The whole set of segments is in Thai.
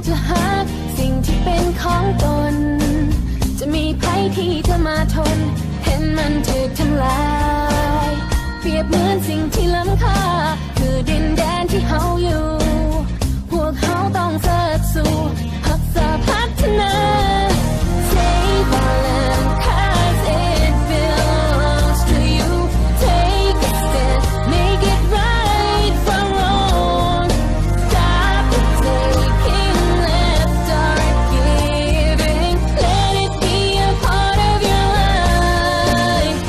จะหักสิ่งที่เป็นของตนจะมีภัยที่จะมาทนเห็นมันถูกทำลายเปรียบเหมือนสิ่งที่ล้ำค่าคือดินแดนที่เฮาอยู่พวกเฮาต้องเสิร์ชสู่รักษาพัฒนา Save our land cause it belongs to you Take a step make it right from wrong Stop the taking let's start giving Let it be a part of your life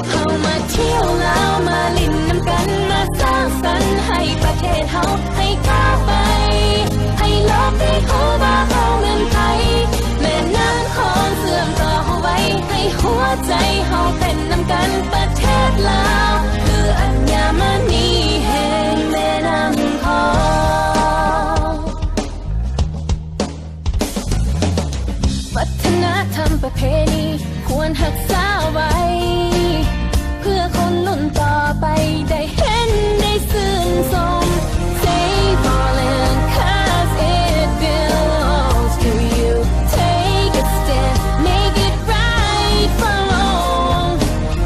เฮามาเที่ยวลาวมาลิ้นน้ำกันมาสร้างสรรค์ให้ประเทศเฮาให้ก้าวไปให้โลกได้เขาว่าเฮาเงินไทยแม่น้ำของเสื่อมต่อเฮาไว้ให้หัวใจเฮาเป็นน้ำกันประเทศลาวคืออัญมณีแห่งแม่น้ำของวัฒนธรรมประเพณีควรรักษาไว้เพื่อคนรุ่นต่อไปได้เห็นได้ชื่นชม Save our land cause it belongs to you Take a step make it right from wrong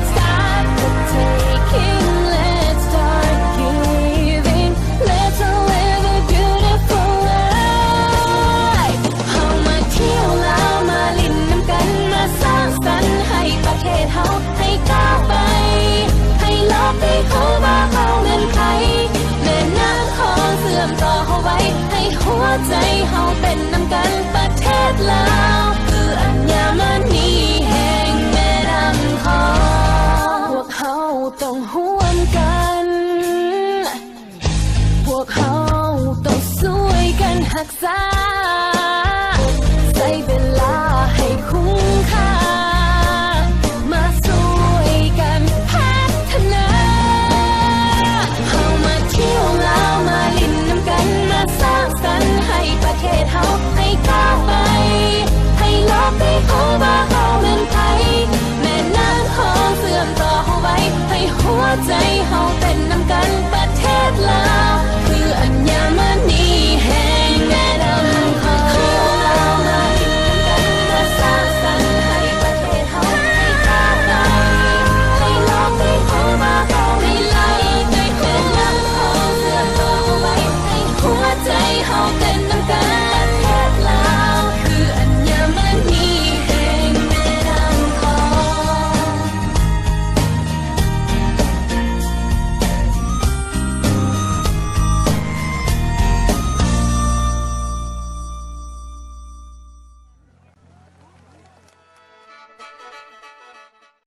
Stop the taking let's start giving Let's all live a beautiful life เฮามาเที่ยวลาวมาลิ้นน้ำกันมาสร้างสรรค์ให้ประเทศเฮาให้ก้าวไปให้โลกได้เขาว่าเฮาเงินไขแม่น้ำของเสื่อมต่อเฮาไว้ให้หัวใจเฮาเป็นน้ำกันประเทศลาวคืออัญมณีแห่งแม่น้ำของพวกเฮาต้องร่วมกันพวกเฮาต้องช่วยกันรักษา